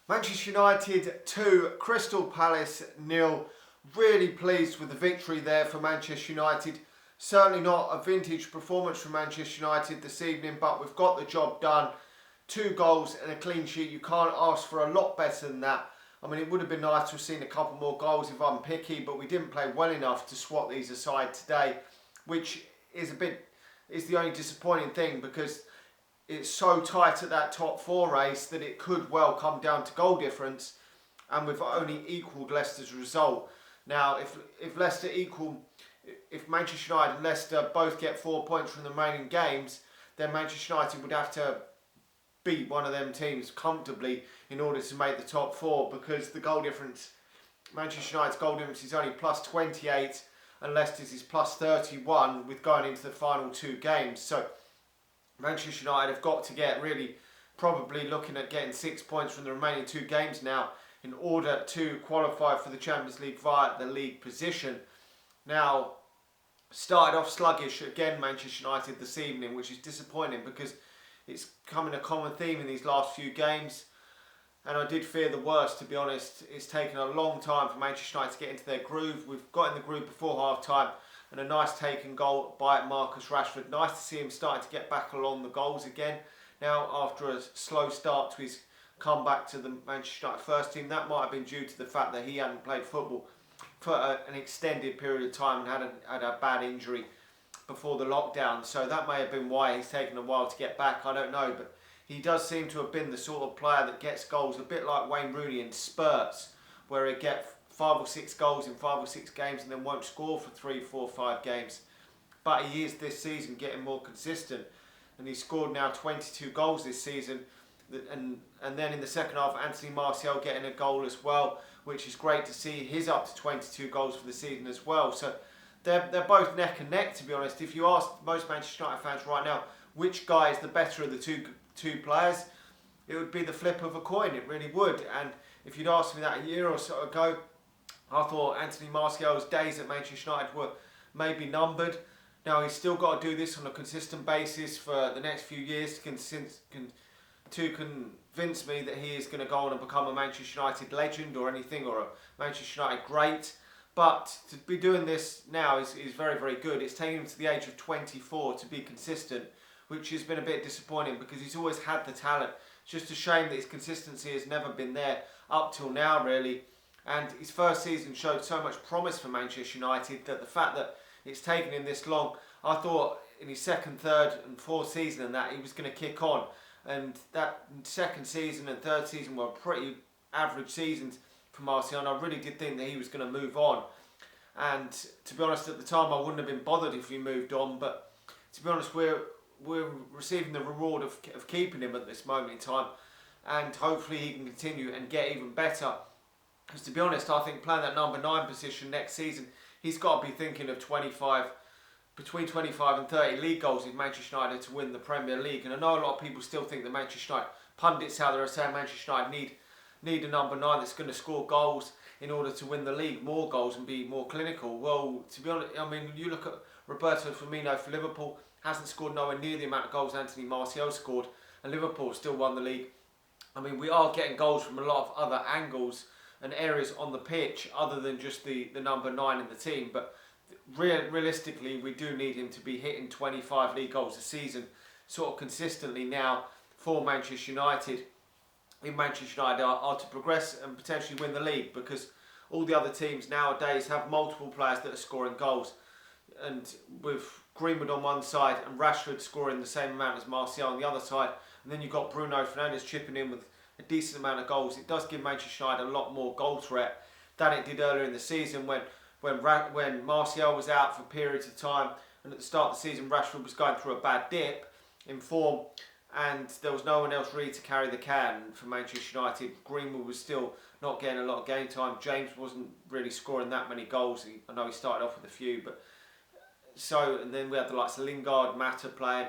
Manchester United 2, Crystal Palace 0. Really pleased with the victory there for Manchester United. Certainly not a vintage performance from Manchester United this evening, but we've got the job done. 2 goals and a clean sheet. You can't ask for a lot better than that. I mean, it would have been nice to have seen a couple more goals if I'm picky, but we didn't play well enough to swat these aside today, which is the only disappointing thing, because it's so tight at that top 4 race that it could well come down to goal difference, and we've only equalled Leicester's result. Now, if Manchester United and Leicester both get 4 points from the remaining games, then Manchester United would have to beat one of them teams comfortably in order to make the top 4, because the goal difference, Manchester United's goal difference is only plus 28 and Leicester's is plus 31 with going into the final 2 games. So Manchester United have got to get really probably looking at getting 6 points from the remaining 2 games now in order to qualify for the Champions League via the league position. Now, started off sluggish again, Manchester United this evening, which is disappointing because it's becoming a common theme in these last few games. And I did fear the worst, to be honest. It's taken a long time for Manchester United to get into their groove. We've got in the groove before half-time, and a nice taken goal by Marcus Rashford. Nice to see him starting to get back along the goals again. Now, after a slow start to his comeback to the Manchester United first team, that might have been due to the fact that he hadn't played football for an extended period of time and had a bad injury before the lockdown. So that may have been why he's taken a while to get back. I don't know, but he does seem to have been the sort of player that gets goals a bit like Wayne Rooney in spurts, where he'll get 5 or 6 goals in 5 or 6 games and then won't score for 3, 4, 5 games. But he is this season getting more consistent, and he's scored now 22 goals this season. And then in the second half, Anthony Martial getting a goal as well, which is great to see. He's up to 22 goals for the season as well. So they're both neck and neck, to be honest. If you ask most Manchester United fans right now which guy is the better of the two players, it would be the flip of a coin. It really would. And if you'd asked me that a year or so ago, I thought Anthony Martial's days at Manchester United were maybe numbered. Now, he's still got to do this on a consistent basis for the next few years to convince me that he is going to go on and become a Manchester United legend or anything, or a Manchester United great. But to be doing this now is very, very good. It's taken him to the age of 24 to be consistent, which has been a bit disappointing because he's always had the talent. It's just a shame that his consistency has never been there up till now, really. And his first season showed so much promise for Manchester United that the fact that it's taken him this long, I thought in his second, third and fourth season and that he was going to kick on. And that second season and third season were pretty average seasons for Martial, and I really did think that he was going to move on. And to be honest, at the time I wouldn't have been bothered if he moved on, but to be honest, we're receiving the reward of keeping him at this moment in time, and hopefully he can continue and get even better. Because to be honest, I think playing that number 9 position next season, he's got to be thinking of between 25 and 30 league goals if Manchester United to win the Premier League. And I know a lot of people still think that Manchester United, pundits out there are saying Manchester United need a number 9 that's going to score goals in order to win the league, more goals and be more clinical. Well, to be honest, I mean, you look at Roberto Firmino for Liverpool, hasn't scored nowhere near the amount of goals Anthony Martial scored, and Liverpool still won the league. I mean, we are getting goals from a lot of other angles and areas on the pitch other than just the number 9 in the team, but realistically we do need him to be hitting 25 league goals a season sort of consistently now for Manchester United. If Manchester United are to progress and potentially win the league, because all the other teams nowadays have multiple players that are scoring goals, and with Greenwood on one side and Rashford scoring the same amount as Martial on the other side, and then you've got Bruno Fernandes chipping in with a decent amount of goals, it does give Manchester United a lot more goal threat than it did earlier in the season when Martial was out for periods of time, and at the start of the season Rashford was going through a bad dip in form, and there was no one else really to carry the can for Manchester United. Greenwood was still not getting a lot of game time. James wasn't really scoring that many goals. I know he started off with a few, but and then we had the likes of Lingard, Mata playing,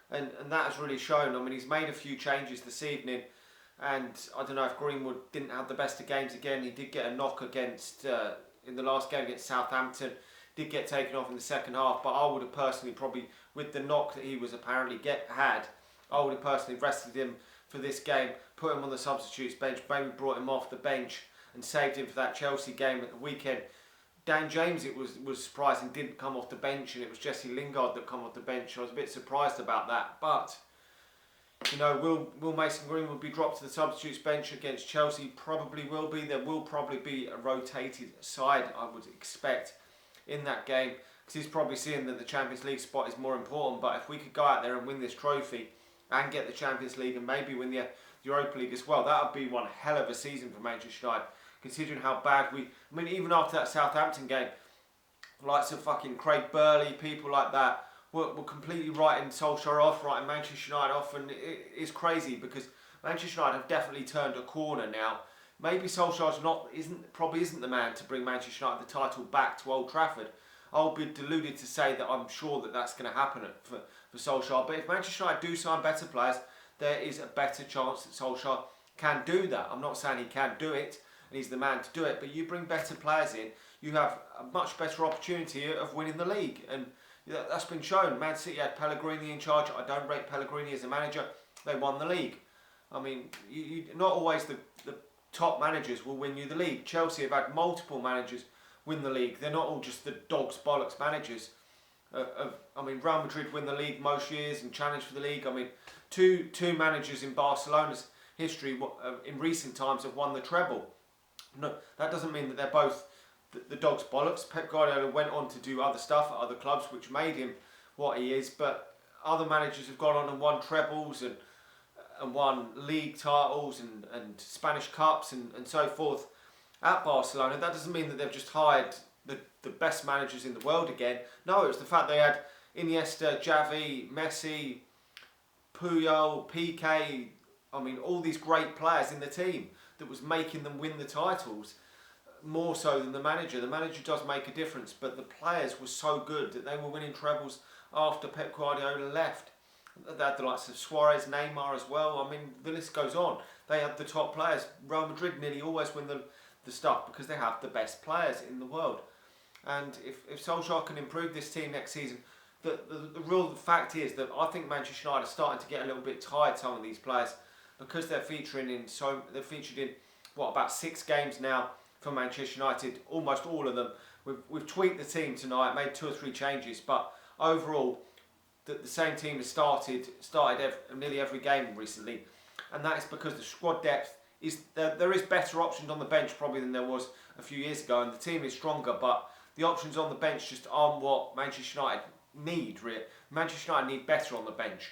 and that has really shown. I mean, he's made a few changes this evening, and I don't know if Greenwood didn't have the best of games again. He did get a knock against in the last game against Southampton. Did get taken off in the second half, but I would have personally probably, with the knock that he was apparently had, I would have personally rested him for this game, put him on the substitutes bench, maybe brought him off the bench and saved him for that Chelsea game at the weekend. Dan James, it was surprising, didn't come off the bench, and it was Jesse Lingard that come off the bench. I was a bit surprised about that, but will Mason Greenwood be dropped to the substitutes bench against Chelsea? Probably will be. There will probably be a rotated side, I would expect, in that game, because he's probably seeing that the Champions League spot is more important. But if we could go out there and win this trophy and get the Champions League and maybe win the Europa League as well, that would be one hell of a season for Manchester United, considering how bad even after that Southampton game, likes of fucking Craig Burley, people like that, were completely writing Solskjaer off, writing Manchester United off, and it is crazy because Manchester United have definitely turned a corner now. Maybe Solskjaer probably isn't the man to bring Manchester United the title back to Old Trafford. I'll be deluded to say that I'm sure that that's going to happen for Solskjaer, but if Manchester United do sign better players, there is a better chance that Solskjaer can do that. I'm not saying he can do it, and he's the man to do it, but you bring better players in, you have a much better opportunity of winning the league, and that's been shown. Man City had Pellegrini in charge. I don't rate Pellegrini as a manager. They won the league. I mean, not always the top managers will win you the league. Chelsea have had multiple managers win the league. They're not all just the dog's bollocks managers. Real Madrid win the league most years and challenge for the league. I mean, two managers in Barcelona's history in recent times have won the treble. No, that doesn't mean that they're both the dog's bollocks. Pep Guardiola went on to do other stuff at other clubs which made him what he is, but other managers have gone on and won trebles and won league titles and Spanish Cups and so forth at Barcelona. That doesn't mean that they've just hired the best managers in the world again. No, it's the fact they had Iniesta, Xavi, Messi, Puyol, Piqué, all these great players in the team that was making them win the titles. More so than the manager. The manager does make a difference, but the players were so good that they were winning trebles after Pep Guardiola left. They had the likes of Suarez, Neymar as well. The list goes on. They have the top players. Real Madrid nearly always win the stuff because they have the best players in the world. And if Solskjaer can improve this team next season, the real fact is that I think Manchester United are starting to get a little bit tired, some of these players, because they're featured in about 6 games now for Manchester United, almost all of them. We've tweaked the team tonight, made 2 or 3 changes, but overall the same team has started nearly every game recently, and that is because the squad depth is there is better options on the bench probably than there was a few years ago, and the team is stronger, but the options on the bench just aren't what Manchester United need. Really, Manchester United need better on the bench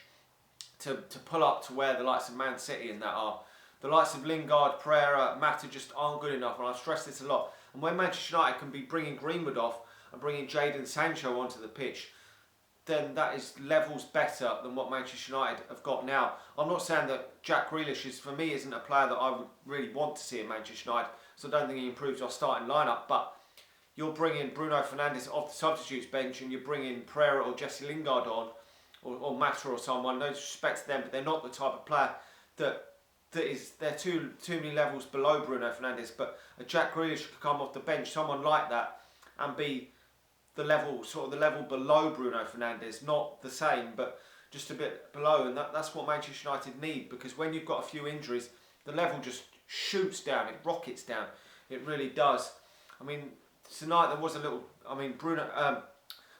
to pull up to where the likes of Man City and that are. The likes of Lingard, Pereira, Mata just aren't good enough, and I stress this a lot. And when Manchester United can be bringing Greenwood off and bringing Jadon Sancho onto the pitch, then that is levels better than what Manchester United have got now. I'm not saying that Jack Grealish for me isn't a player that I would really want to see at Manchester United, so I don't think he improves our starting lineup. But you're bringing Bruno Fernandes off the substitutes bench, and you're bringing Pereira or Jesse Lingard on, or Mata or someone. No disrespect to them, but they're not the type of player they're too many levels below Bruno Fernandes. But a Jack Grealish could come off the bench, someone like that, and be the level below Bruno Fernandes, not the same, but just a bit below, and that's what Manchester United need, because when you've got a few injuries, the level just shoots down, it rockets down, it really does. Tonight there was a little,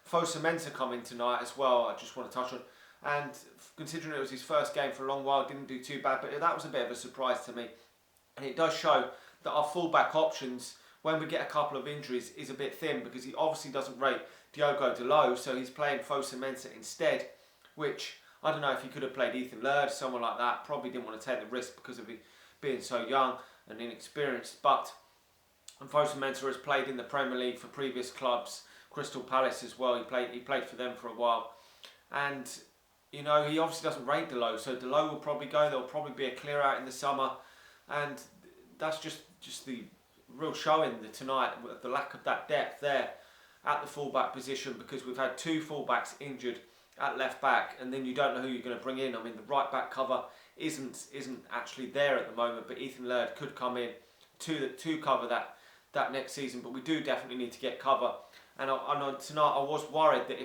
Fosa Mensah coming tonight as well, I just want to touch on. And considering it was his first game for a long while, didn't do too bad, but that was a bit of a surprise to me. And it does show that our fullback options, when we get a couple of injuries, is a bit thin, because he obviously doesn't rate Diogo Dalot, so he's playing Fosa Mensah instead, which, I don't know if he could have played Ethan Laird, someone like that, probably didn't want to take the risk because of him being so young and inexperienced. But Fosa Mensah has played in the Premier League for previous clubs, Crystal Palace as well, he played for them for a while, and he obviously doesn't rate Dalot, so Dalot will probably go. There'll probably be a clear out in the summer, and that's just the real showing tonight, the lack of that depth there at the fullback position, because we've had 2 fullbacks injured at left back, and then you don't know who you're going to bring in. The right back cover isn't actually there at the moment, but Ethan Laird could come in to cover that next season. But we do definitely need to get cover, and tonight I was worried that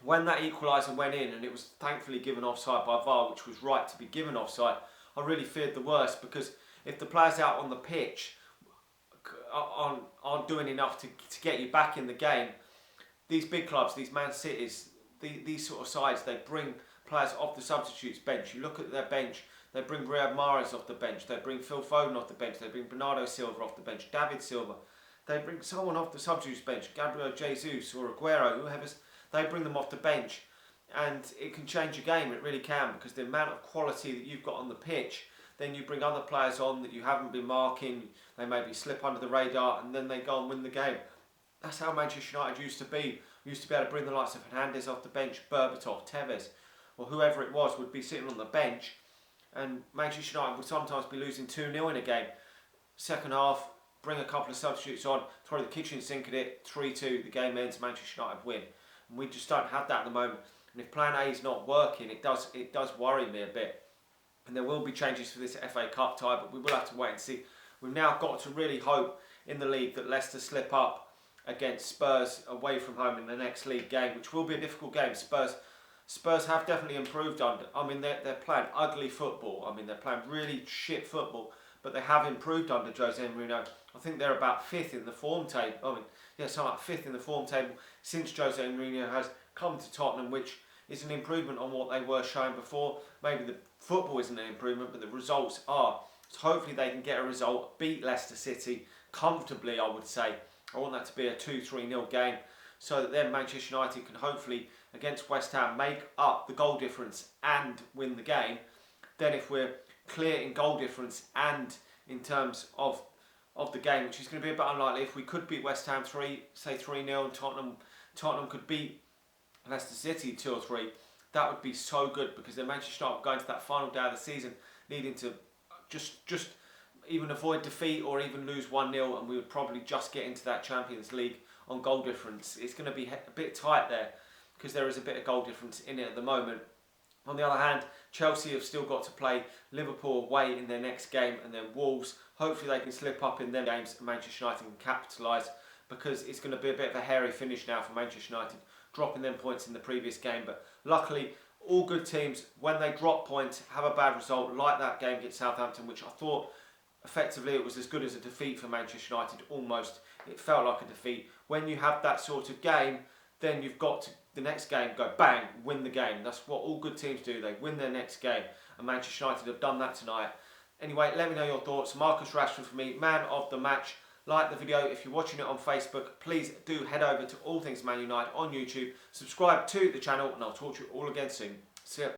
when that equaliser went in, and it was thankfully given offside by VAR, which was right to be given offside, I really feared the worst, because if the players out on the pitch aren't doing enough to get you back in the game, these big clubs, these Man Cities, these sort of sides, they bring players off the substitutes bench. You look at their bench, they bring Riyad Mahrez off the bench, they bring Phil Foden off the bench, they bring Bernardo Silva off the bench, David Silva, they bring someone off the substitutes bench, Gabriel Jesus or Aguero, whoever's, they bring them off the bench, and it can change a game, it really can, because the amount of quality that you've got on the pitch, then you bring other players on that you haven't been marking, they maybe slip under the radar, and then they go and win the game. That's how Manchester United used to be. We used to be able to bring the likes of Hernandez off the bench, Berbatov, Tevez, or whoever it was would be sitting on the bench, and Manchester United would sometimes be losing 2-0 in a game. Second half, bring a couple of substitutes on, throw the kitchen sink at it, 3-2, the game ends, Manchester United win. And we just don't have that at the moment. And if plan A is not working, it does worry me a bit. And there will be changes for this FA Cup tie, but we will have to wait and see. We've now got to really hope in the league that Leicester slip up against Spurs away from home in the next league game, which will be a difficult game. Spurs have definitely improved under. I mean, they're playing ugly football. I mean, they're playing really shit football, but they have improved under Jose Mourinho. I think they're about 5th in the form table. I mean, yeah, something like 5th in the form table since Jose Mourinho has come to Tottenham, which is an improvement on what they were showing before. Maybe the football isn't an improvement, but the results are. So hopefully they can get a result, beat Leicester City comfortably, I would say. I want that to be a 2-3-0 game, so that then Manchester United can hopefully, against West Ham, make up the goal difference and win the game. Then if we're clear in goal difference and in terms of the game, which is going to be a bit unlikely, if we could beat West Ham 3-0, and Tottenham could beat Leicester City 2 or 3, that would be so good, because then Manchester United going to that final day of the season needing to just even avoid defeat or even lose 1-0, and we would probably just get into that Champions League on goal difference. It's going to be a bit tight there, because there is a bit of goal difference in it at the moment. On the other hand, Chelsea have still got to play Liverpool away in their next game, and then Wolves. Hopefully they can slip up in their games and Manchester United can capitalise, because it's going to be a bit of a hairy finish now for Manchester United, dropping them points in the previous game. But luckily, all good teams, when they drop points, have a bad result, like that game against Southampton, which I thought effectively it was as good as a defeat for Manchester United, almost. It felt like a defeat. When you have that sort of game, then you've got to, the next game, go bang, win the game. That's what all good teams do. They win their next game, and Manchester United have done that tonight. Anyway, let me know your thoughts. Marcus Rashford for me, man of the match. Like the video. If you're watching it on Facebook, please do head over to All Things Man United on YouTube. Subscribe to the channel, and I'll talk to you all again soon. See ya.